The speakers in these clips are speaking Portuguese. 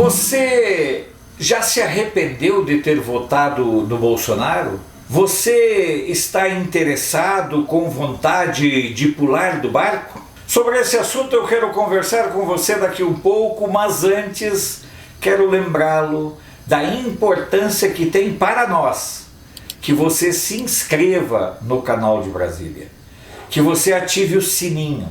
Você já se arrependeu de ter votado no Bolsonaro? Você está interessado, com vontade de pular do barco? Sobre esse assunto eu quero conversar com você daqui um pouco, mas antes quero lembrá-lo da importância que tem para nós que você se inscreva no canal de Brasília, que você ative o sininho,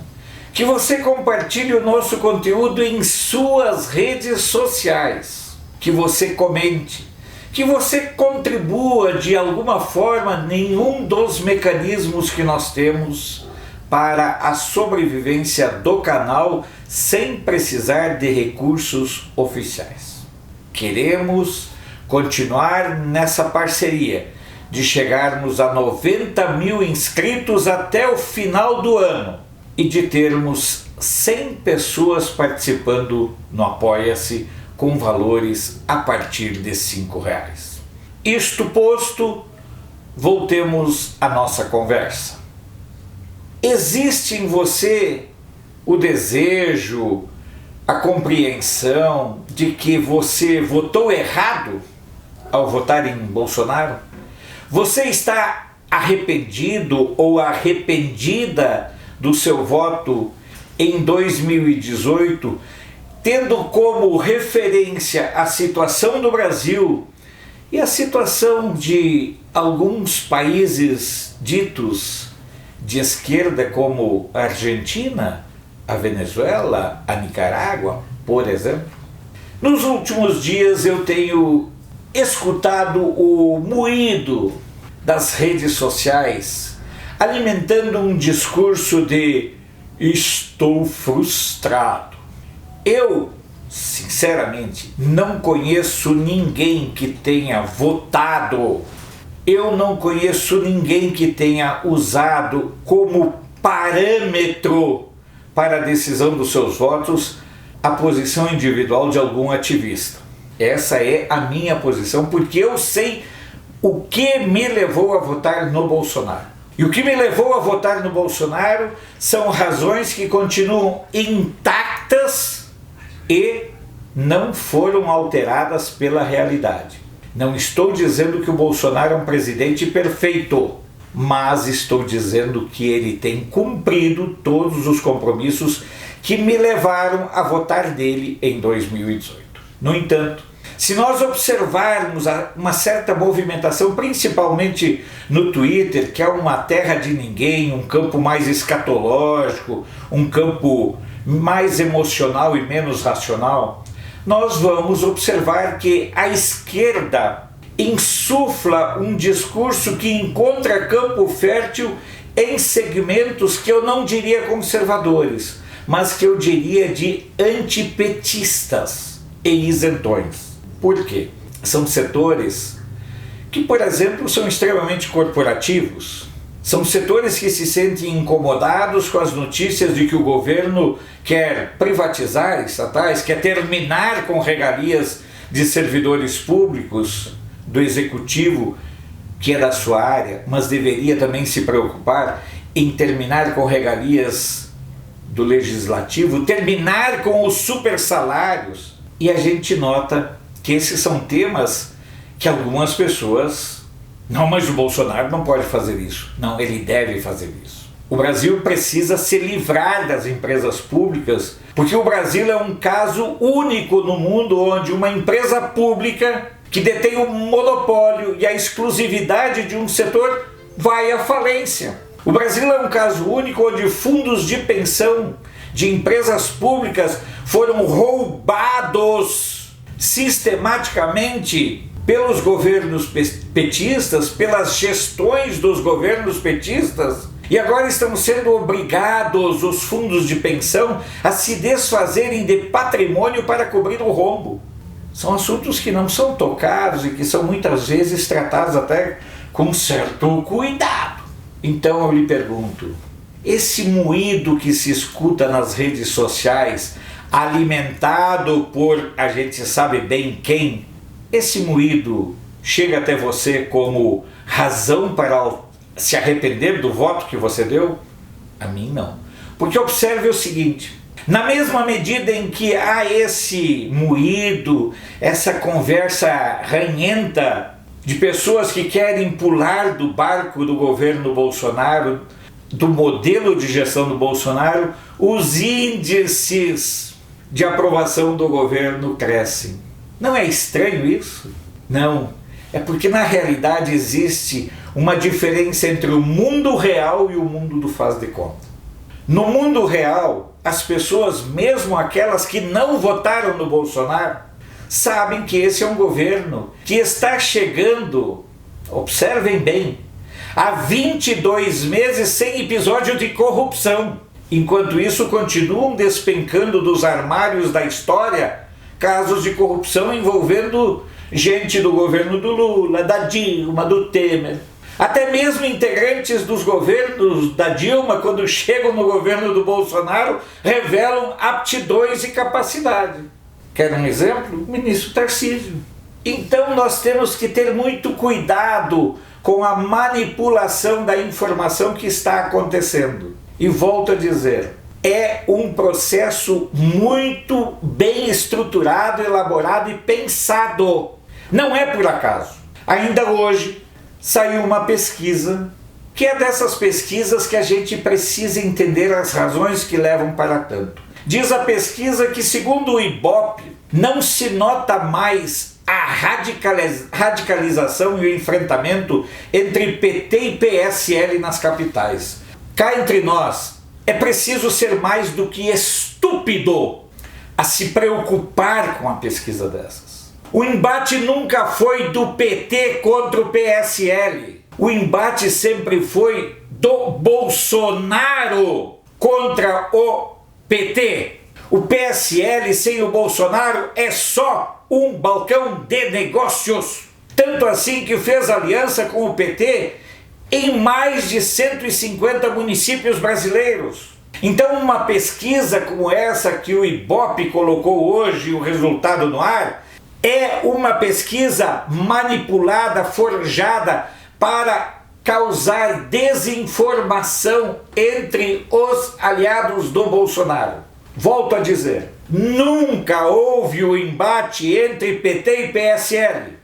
que você compartilhe o nosso conteúdo em suas redes sociais, que você comente, que você contribua de alguma forma nenhum dos mecanismos que nós temos para a sobrevivência do canal sem precisar de recursos oficiais. Queremos continuar nessa parceria de chegarmos a 90 mil inscritos até o final do ano e de termos 100 pessoas participando no Apoia-se com valores a partir de R$5. Isto posto, voltemos à nossa conversa. Existe em você o desejo, a compreensão de que você votou errado ao votar em Bolsonaro? Você está arrependido ou arrependida do seu voto em 2018, tendo como referência a situação do Brasil e a situação de alguns países ditos de esquerda, como a Argentina, a Venezuela, a Nicarágua, por exemplo? Nos últimos dias eu tenho escutado o moído das redes sociais alimentando um discurso de estou frustrado. Eu, sinceramente, não conheço ninguém que tenha votado. Eu não conheço ninguém que tenha usado como parâmetro para a decisão dos seus votos a posição individual de algum ativista. Essa é a minha posição, porque eu sei o que me levou a votar no Bolsonaro. E o que me levou a votar no Bolsonaro são razões que continuam intactas e não foram alteradas pela realidade. Não estou dizendo que o Bolsonaro é um presidente perfeito, mas estou dizendo que ele tem cumprido todos os compromissos que me levaram a votar nele em 2018. No entanto, se nós observarmos uma certa movimentação, principalmente no Twitter, que é uma terra de ninguém, um campo mais escatológico, um campo mais emocional e menos racional, nós vamos observar que a esquerda insufla um discurso que encontra campo fértil em segmentos que eu não diria conservadores, mas que eu diria de antipetistas e isentões. Por quê? São setores que, por exemplo, são extremamente corporativos. São setores que se sentem incomodados com as notícias de que o governo quer privatizar estatais, quer terminar com regalias de servidores públicos, do executivo, que é da sua área, mas deveria também se preocupar em terminar com regalias do legislativo, terminar com os super salários. E a gente nota que esses são temas que algumas pessoas, não, mas o Bolsonaro não pode fazer isso. Não, ele deve fazer isso. O Brasil precisa se livrar das empresas públicas, porque o Brasil é um caso único no mundo onde uma empresa pública que detém o monopólio e a exclusividade de um setor vai à falência. O Brasil é um caso único onde fundos de pensão de empresas públicas foram roubados sistematicamente pelos governos petistas, pelas gestões dos governos petistas, e agora estão sendo obrigados os fundos de pensão a se desfazerem de patrimônio para cobrir o rombo. São assuntos que não são tocados e que são muitas vezes tratados até com certo cuidado. Então eu lhe pergunto, esse moído que se escuta nas redes sociais, alimentado por a gente sabe bem quem, esse moído chega até você como razão para se arrepender do voto que você deu? A mim não. Porque observe o seguinte, Na mesma medida em que há esse moído, essa conversa ranhenta de pessoas que querem pular do barco do governo Bolsonaro, do modelo de gestão do Bolsonaro, os índices de aprovação do governo crescem. Não é estranho isso? Não. É porque na realidade existe uma diferença entre o mundo real e o mundo do faz de conta. No mundo real, as pessoas, mesmo aquelas que não votaram no Bolsonaro, sabem que esse é um governo que está chegando, observem bem, há 22 meses sem episódio de corrupção. Enquanto isso, continuam despencando dos armários da história casos de corrupção envolvendo gente do governo do Lula, da Dilma, do Temer. Até mesmo integrantes dos governos da Dilma, quando chegam no governo do Bolsonaro, revelam aptidões e capacidade. Quer um exemplo? O ministro Tarcísio. Então nós temos que ter muito cuidado com a manipulação da informação que está acontecendo. E volto a dizer, é um processo muito bem estruturado, elaborado e pensado. Não é por acaso. Ainda hoje saiu uma pesquisa, que é dessas pesquisas que a gente precisa entender as razões que levam para tanto. Diz a pesquisa que, segundo o Ibope, não se nota mais a radicalização e o enfrentamento entre PT e PSL nas capitais. Cá entre nós, é preciso ser mais do que estúpido a se preocupar com a pesquisa dessas. O embate nunca foi do PT contra o PSL. O embate sempre foi do Bolsonaro contra o PT. O PSL sem o Bolsonaro é só um balcão de negócios. Tanto assim que fez aliança com o PT em mais de 150 municípios brasileiros. Então uma pesquisa como essa que o Ibope colocou hoje, o resultado no ar, é uma pesquisa manipulada, forjada para causar desinformação entre os aliados do Bolsonaro. Volto a dizer, nunca houve o embate entre PT e PSL.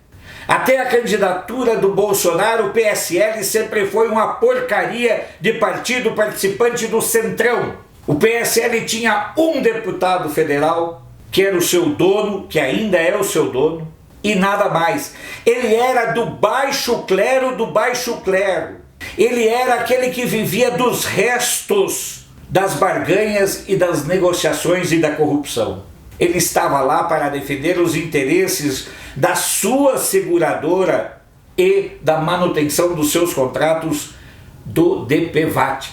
Até a candidatura do Bolsonaro, o PSL sempre foi uma porcaria de partido participante do Centrão. O PSL tinha um deputado federal, que era o seu dono, que ainda é o seu dono, e nada mais. Ele era do baixo clero do baixo clero. Ele era aquele que vivia dos restos das barganhas e das negociações e da corrupção. Ele estava lá para defender os interesses da sua seguradora e da manutenção dos seus contratos do DPVAT.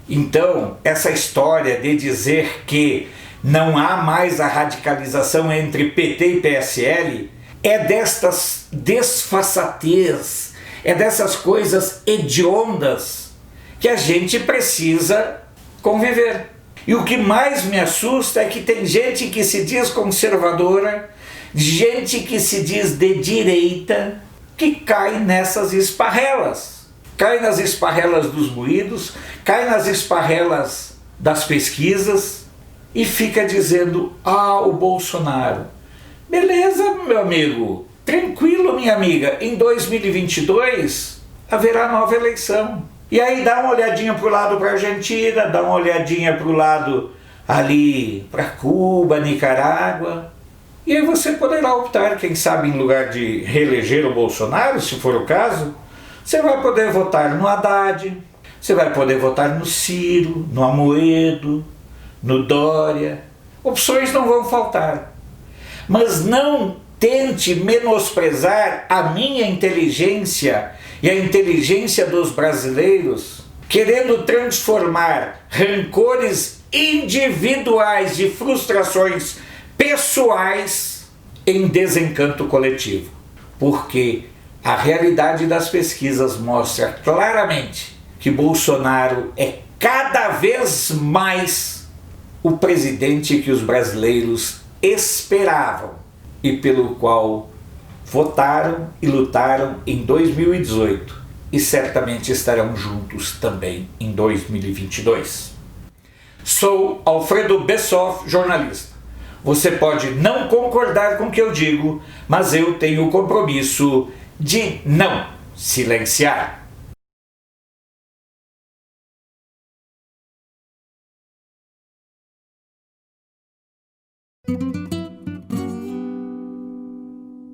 Então, essa história de dizer que não há mais a radicalização entre PT e PSL é destas desfaçatez, é dessas coisas hediondas que a gente precisa conviver. E o que mais me assusta é que tem gente que se diz conservadora, gente que se diz de direita, que cai nessas esparrelas. Cai nas esparrelas dos moídos, cai nas esparrelas das pesquisas e fica dizendo, o Bolsonaro. Beleza, meu amigo, tranquilo, minha amiga, em 2022 haverá nova eleição. E aí dá uma olhadinha para o lado para a Argentina, dá uma olhadinha para o lado ali para Cuba, Nicarágua. E aí você poderá optar, quem sabe, em lugar de reeleger o Bolsonaro, se for o caso, você vai poder votar no Haddad, você vai poder votar no Ciro, no Amoedo, no Dória. Opções não vão faltar. Mas não tente menosprezar a minha inteligência e a inteligência dos brasileiros, querendo transformar rancores individuais e frustrações pessoais em desencanto coletivo. Porque a realidade das pesquisas mostra claramente que Bolsonaro é cada vez mais o presidente que os brasileiros esperavam e pelo qual votaram e lutaram em 2018 e certamente estarão juntos também em 2022. Sou Alfredo Bessoff, jornalista. Você pode não concordar com o que eu digo, mas eu tenho o compromisso de não silenciar.